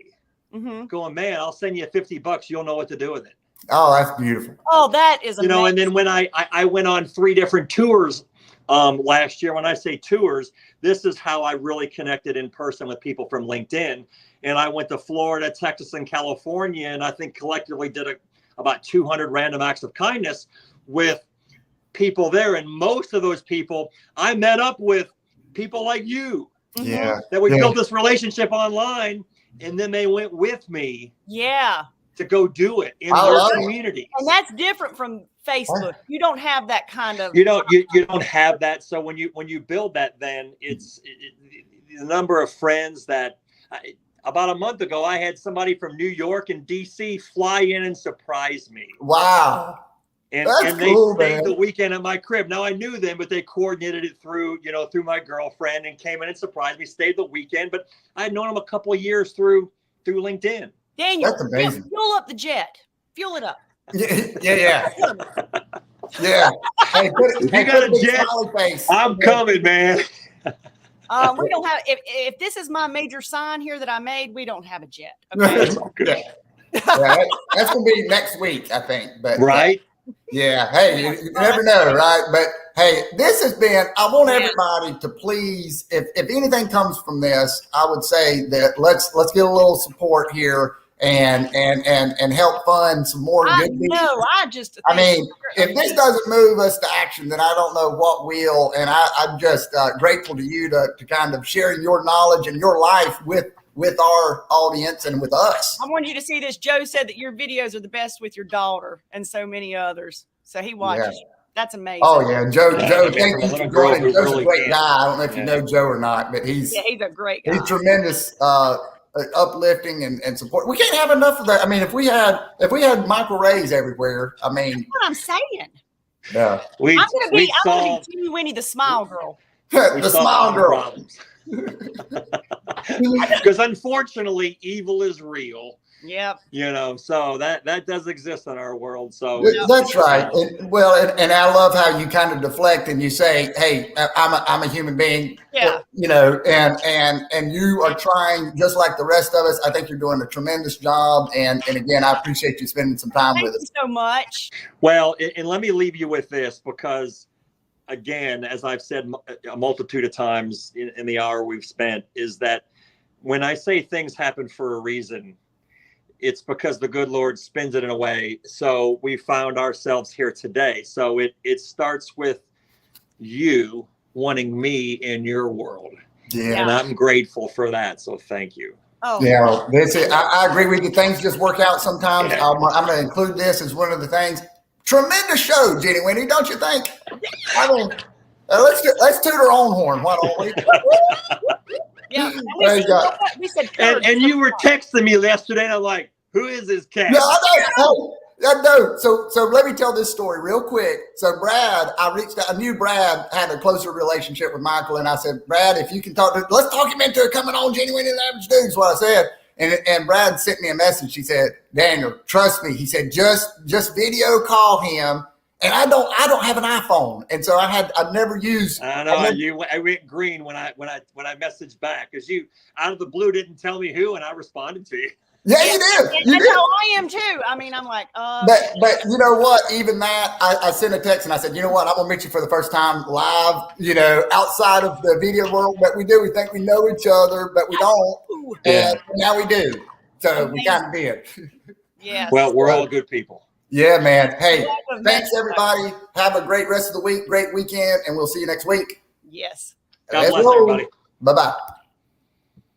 going, man, I'll send you $50. You'll know what to do with it. Oh, that's beautiful. Oh, that is amazing. You know, and then when I went on 3 different tours last year, when I say tours, this is how I really connected in person with people from LinkedIn. And I went to Florida, Texas, and California, and I think collectively did about 200 random acts of kindness with people there. And most of those people, I met up with people like you. Yeah. That we built this relationship online, and then they went with me. Yeah. To go do it in their community. And that's different from Facebook. You don't have that kind of. You don't have that. So when you build that, then it's the number of friends that. About a month ago, I had somebody from New York and DC fly in and surprise me. Wow. And That's they cool, stayed man. the weekend at my crib. Now I knew them, but they coordinated it through my girlfriend and came in and surprised me, stayed the weekend. But I had known them a couple of years through LinkedIn. Daniel, that's amazing. Fuel up the jet. Fuel it up. Yeah. Hey, You got a jet? Face. I'm coming, man. We don't have. If this is my major sign here that I made, we don't have a jet. Okay? That's going to be next week, I think. But right. Yeah. Hey, you never know, right? But hey, this has been. I want everybody to please, if anything comes from this, I would say that let's get a little support here and help fund some more good things. I mean, if this doesn't move us to action, then I don't know what will. And I'm just grateful to you to kind of sharing your knowledge and your life with our audience and with us. I want you to see this. Joe said that your videos are the best with your daughter and so many others. So he watches. Yeah. That's amazing. Oh yeah, Joe, thank you for joining. Joe's a great guy. I don't know if you know Joe or not, but he's a great guy. He's tremendous. Uplifting and support. We can't have enough of that. I mean, if we had Michael Rays everywhere, I mean, that's what I'm saying. Yeah, I'm gonna be Teeny Winny, the smile girl. The smile girl. Because unfortunately, evil is real. Yep. So that does exist in our world. So that's right. And I love how you kind of deflect and you say, "Hey, I'm a human being." Yeah. And you are trying just like the rest of us. I think you're doing a tremendous job. And again, I appreciate you spending some time with us. Thank you so much. Well, and let me leave you with this because, again, as I've said a multitude of times in the hour we've spent, is that when I say things happen for a reason, it's because the good Lord spins it in a way. So we found ourselves here today. So it starts with you wanting me in your world. Yeah. And I'm grateful for that. So thank you. Oh, Yeah, this is, I agree with you. Things just work out sometimes. Yeah. I'm going to include this as one of the things. Tremendous show, Jenny Winny, don't you think? I mean, let's toot our own horn. Why don't we? yeah. We said and you were texting me yesterday, and I'm like, who is this cat? Yeah, I know. No. So let me tell this story real quick. So Brad, I knew Brad had a closer relationship with Michael, and I said, Brad, if you can let's talk him into it coming on Genuine and Average Dude, is what I said. And Brad sent me a message. He said, Daniel, trust me. He said, just video call him. And I don't have an iPhone, and so I never used. I know I went green when I messaged back because you out of the blue didn't tell me who, and I responded to you. Yeah, you did. That's how I am too. I mean, I'm like, But you know what? Even that, I sent a text and I said, you know what? I'm gonna meet you for the first time live. Outside of the video world that we do, we think we know each other, but we don't. And now we do. So we kind of did. Yeah. Well, we're all good people. Yeah, man. Hey, thanks everybody. Have a great rest of the week, great weekend, and we'll see you next week. Yes. God bless everybody. Bye-bye.